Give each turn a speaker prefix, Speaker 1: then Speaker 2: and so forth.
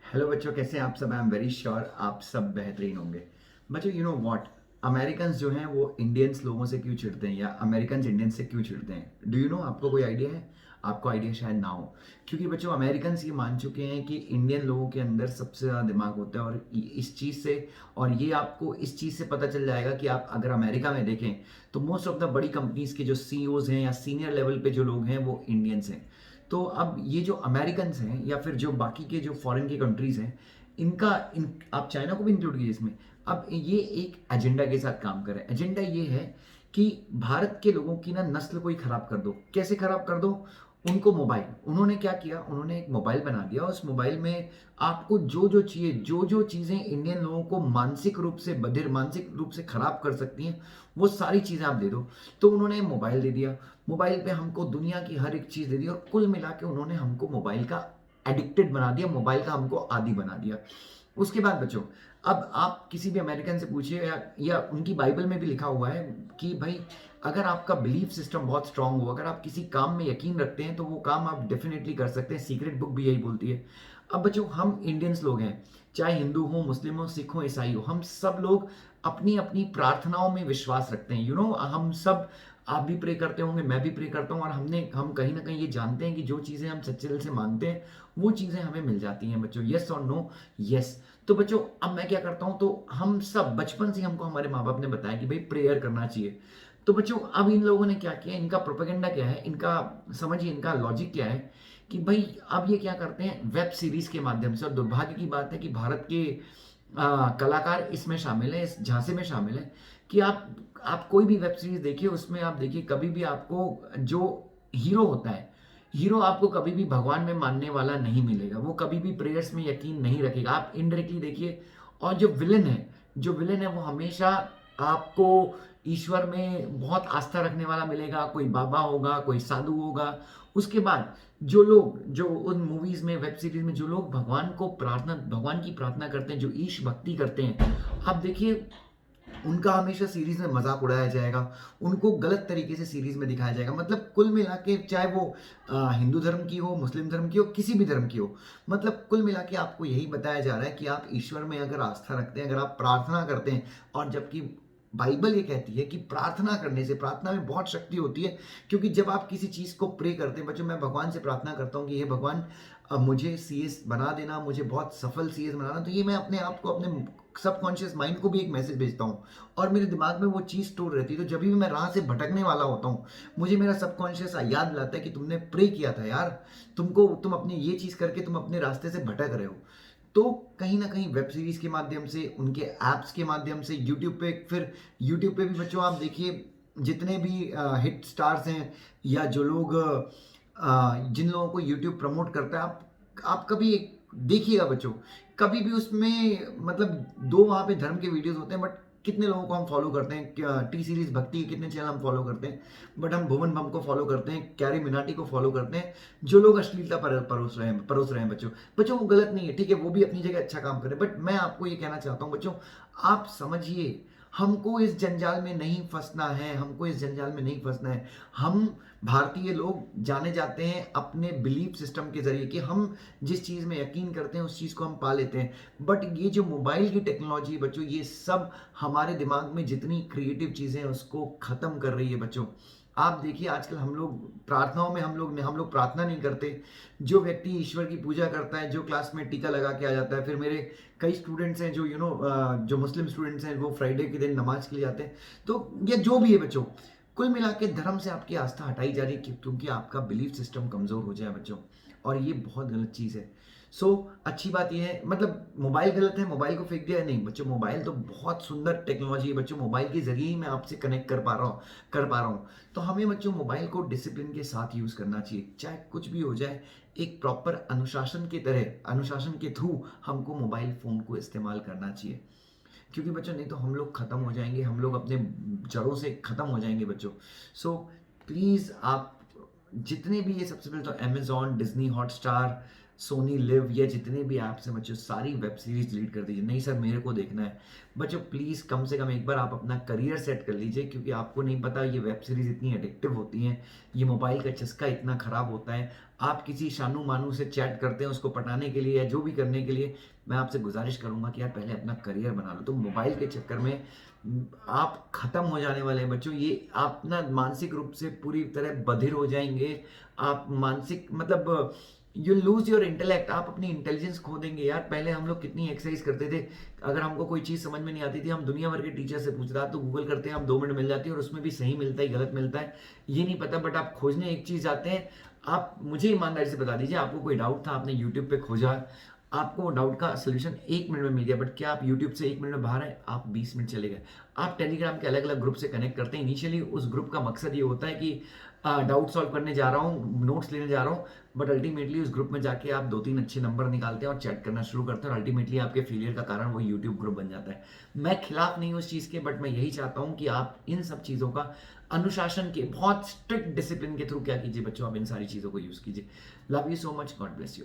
Speaker 1: Hello बच्चों, कैसे हैं आप सब। आई एम वेरी श्योर आप सब बेहतरीन होंगे। बच्चों, यू नो व्हाट, अमेरिकन्स जो हैं वो इंडियंस लोगों से क्यों चिढ़ते हैं या अमेरिकन्स इंडियंस से क्यों चिढ़ते हैं? Do you know? आपको कोई आइडिया है? आपको आइडिया शायद ना हो, क्योंकि बच्चों अमेरिकन्स ये मान चुके हैं कि इंडियन लोगों के अंदर सबसे ज़्यादा दिमाग होता है। और इस चीज़ से, और ये आपको इस चीज़ से पता चल जाएगा कि आप अगर अमेरिका में देखें तो मोस्ट ऑफ द बड़ी कंपनीज के जो सीईओज हैं या सीनियर लेवल पे जो लोग हैं वो इंडियंस हैं। तो अब ये जो अमेरिकन्स हैं या फिर जो बाकी के जो फॉरेन की कंट्रीज हैं, इनका इन आप चाइना को भी इंक्लूड कीजिए इसमें। अब ये एक एजेंडा के साथ काम कर रहे हैं। एजेंडा ये है कि भारत के लोगों की ना नस्ल को ही खराब कर दो। कैसे खराब कर दो? उनको मोबाइल, उन्होंने क्या किया, उन्होंने एक मोबाइल बना दिया। उस मोबाइल में आपको जो जो चाहिए, जो जो चीज़ें इंडियन लोगों को मानसिक रूप से बधिर, मानसिक रूप से खराब कर सकती हैं, वो सारी चीज़ें आप दे दो। तो उन्होंने मोबाइल दे दिया। मोबाइल पे हमको दुनिया की हर एक चीज़ दे दी और कुल मिला के उन्होंने हमको मोबाइल का एडिक्टेड बना दिया, मोबाइल का हमको आदी बना दिया। उसके बाद बच्चों, अब आप किसी भी अमेरिकन से पूछिए या उनकी बाइबल में भी लिखा हुआ है कि भाई, अगर आपका बिलीफ सिस्टम बहुत स्ट्रांग हो, अगर आप किसी काम में यकीन रखते हैं तो वो काम आप डेफिनेटली कर सकते हैं। सीक्रेट बुक भी यही बोलती है। अब बच्चों, हम इंडियंस लोग हैं, चाहे हिंदू हो, मुस्लिम हो, सिख हो, ईसाई हो, हम सब लोग अपनी अपनी प्रार्थनाओं में विश्वास रखते हैं। हम सब, आप भी प्रे करते होंगे, मैं भी प्रे करता हूँ, और हम कहीं ना कहीं ये जानते हैं कि जो चीज़ें हम सच्चे दिल से मांगते हैं वो चीज़ें हमें मिल जाती हैं बच्चों। यस और नो? यस। तो बच्चों, अब मैं क्या करता हूँ, तो हम सब बचपन से हमको हमारे माँ बाप ने बताया कि भाई प्रेयर करना चाहिए। तो बच्चों, अब इन लोगों ने क्या किया, इनका प्रोपेगेंडा क्या है, इनका समझिए, इनका लॉजिक क्या है कि भाई अब ये क्या करते हैं, वेब सीरीज के माध्यम से। और दुर्भाग्य की बात है कि भारत के कलाकार इसमें शामिल हैं, इस झांसे में शामिल हैं कि आप कोई भी वेब सीरीज देखिए, उसमें आप देखिए कभी भी आपको जो हीरो होता है, हीरो आपको कभी भी भगवान में मानने वाला नहीं मिलेगा। वो कभी भी प्रेयर्स में यकीन नहीं रखेगा। आप इनडायरेक्टली देखिए। और जो विलन है वो हमेशा आपको ईश्वर में बहुत आस्था रखने वाला मिलेगा। कोई बाबा होगा, कोई साधु होगा। उसके बाद जो उन मूवीज में, वेब सीरीज में जो लोग भगवान की प्रार्थना करते हैं, जो ईश भक्ति करते हैं, आप देखिए उनका हमेशा सीरीज में मजाक उड़ाया जाएगा। उनको गलत तरीके से सीरीज में दिखाया जाएगा। मतलब कुल मिला के, चाहे वो हिंदू धर्म की हो, मुस्लिम धर्म की हो, किसी भी धर्म की हो, मतलब कुल मिला के आपको यही बताया जा रहा है कि आप ईश्वर में अगर आस्था रखते हैं, अगर आप प्रार्थना करते हैं, और जबकि बाइबल ये कहती है कि प्रार्थना करने से, प्रार्थना में बहुत शक्ति होती है। क्योंकि जब आप किसी चीज़ को प्रे करते हैं, बच्चों मैं भगवान से प्रार्थना करता हूँ कि हे भगवान, मुझे सीएस बना देना, मुझे बहुत सफल सीएस बनाना, तो ये मैं अपने आप को, अपने सबकॉन्शियस माइंड को भी एक मैसेज भेजता हूँ और मेरे दिमाग में वो चीज़ स्टोर रहती है। तो जब भी मैं राह से भटकने वाला होता हूँ, मुझे मेरा सबकॉन्शियस याद दिलाता है कि तुमने प्रे किया था यार, तुम अपने ये चीज़ करके तुम अपने रास्ते से भटक रहे हो। तो कहीं ना कहीं वेब सीरीज के माध्यम से, उनके एप्स के माध्यम से, यूट्यूब पे भी बच्चों आप देखिए, जितने भी हिट स्टार्स हैं या जो लोग जिन लोगों को यूट्यूब प्रमोट करता है, आप कभी देखिएगा बच्चों, कभी भी उसमें मतलब दो वहाँ पे धर्म के वीडियोस होते हैं, बट कितने लोगों को हम फॉलो करते हैं? टी सीरीज भक्ति के कितने चैनल हम फॉलो करते हैं, बट हम भुवन बम को फॉलो करते हैं, कैरी मिनाटी को फॉलो करते हैं, जो लोग अश्लीलता परोस रहे हैं बच्चों। बच्चों वो गलत नहीं है, ठीक है, वो भी अपनी जगह अच्छा काम करे, बट मैं आपको ये कहना चाहता हूँ बच्चों, आप समझिए, हमको इस जंजाल में नहीं फंसना है, हमको इस जंजाल में नहीं फंसना है। हम भारतीय लोग जाने जाते हैं अपने बिलीफ सिस्टम के जरिए कि हम जिस चीज़ में यकीन करते हैं उस चीज़ को हम पा लेते हैं। बट ये जो मोबाइल की टेक्नोलॉजी है बच्चों, ये सब हमारे दिमाग में जितनी क्रिएटिव चीज़ें हैं उसको ख़त्म कर रही है बच्चों। आप देखिए आजकल हम लोग प्रार्थनाओं में, हम लोग प्रार्थना नहीं करते। जो व्यक्ति ईश्वर की पूजा करता है, जो क्लास में टीका लगा के आ जाता है, फिर मेरे कई स्टूडेंट्स हैं जो जो मुस्लिम स्टूडेंट्स हैं, वो फ्राइडे के दिन नमाज के लिए आते हैं। तो ये जो भी है बच्चों, कुल मिला के धर्म से आपकी आस्था हटाई जा रही है क्योंकि आपका बिलीफ सिस्टम कमज़ोर हो जाए बच्चों। और ये बहुत गलत चीज़ है। सो अच्छी बात यह है, मतलब मोबाइल गलत है, मोबाइल को फेंक दिया है? नहीं बच्चों, मोबाइल तो बहुत सुंदर टेक्नोलॉजी है बच्चों। मोबाइल के जरिए ही मैं आपसे कनेक्ट कर पा रहा हूँ। तो हमें बच्चों मोबाइल को डिसिप्लिन के साथ यूज़ करना चाहिए, चाहे कुछ भी हो जाए। एक प्रॉपर अनुशासन के थ्रू हमको मोबाइल फ़ोन को इस्तेमाल करना चाहिए। क्योंकि बच्चों नहीं तो हम लोग ख़त्म हो जाएंगे, हम लोग अपने जड़ों से ख़त्म हो जाएंगे बच्चों। सो प्लीज़ आप जितने भी, ये सबसे पहले तो Amazon, Disney Hotstar, Sony LIV या जितने भी ऐप्स हैं बच्चों, सारी वेब सीरीज डिलीट कर दीजिए। नहीं सर मेरे को देखना है। बच्चों प्लीज़ कम से कम एक बार आप अपना करियर सेट कर लीजिए, क्योंकि आपको नहीं पता ये वेब सीरीज इतनी एडिक्टिव होती हैं, ये मोबाइल का चस्का इतना ख़राब होता है। आप किसी शानू मानू से चैट करते हैं उसको पटाने के लिए या जो भी करने के लिए, मैं आपसे गुजारिश करूंगा कि यार पहले अपना करियर बना लो। तो मोबाइल के चक्कर में आप खत्म हो जाने वाले हैं बच्चों। ये आप ना मानसिक रूप से पूरी तरह बधिर हो जाएंगे। आप मानसिक मतलब यू लूज योर इंटेलेक्ट, आप अपनी इंटेलिजेंस खो देंगे। यार पहले हम लोग कितनी एक्सरसाइज करते थे, अगर हमको कोई चीज़ समझ में नहीं आती थी हम दुनिया भर के टीचर से पूछ रहा तो गूगल करते हैं, हम 2 मिनट मिल जाती है और उसमें भी सही मिलता है गलत मिलता है ये नहीं पता, बट आप खोजने एक चीज़ जाते हैं। आप मुझे ईमानदारी से बता दीजिए, आपको कोई डाउट था, आपने यूट्यूब पे खोजा, आपको डाउट का सोल्यूशन 1 मिनट में मिल गया, बट क्या आप यूट्यूब से 1 मिनट में बाहर आए? आप 20 मिनट चले गए। आप टेलीग्राम के अलग अलग ग्रुप से कनेक्ट करते हैं। इनिशियली उस ग्रुप का मकसद ये होता है कि डाउट सॉल्व करने जा रहा हूँ, नोट्स लेने जा रहा हूँ, बट अल्टीमेटली उस ग्रुप में जाके आप 2-3 अच्छे नंबर निकालते हैं और चैट करना शुरू करते हैं और अल्टीमेटली आपके फेलियर का कारण वो यूट्यूब ग्रुप बन जाता है। मैं खिलाफ नहीं हूँ उस चीज़ के, बट मैं यही चाहता हूँ कि आप इन सब चीज़ों का अनुशासन के बहुत स्ट्रिक्ट डिसिप्लिन के थ्रू क्या कीजिए बच्चों, आप इन सारी चीज़ों को यूज़ कीजिए। Love you so much, God bless you.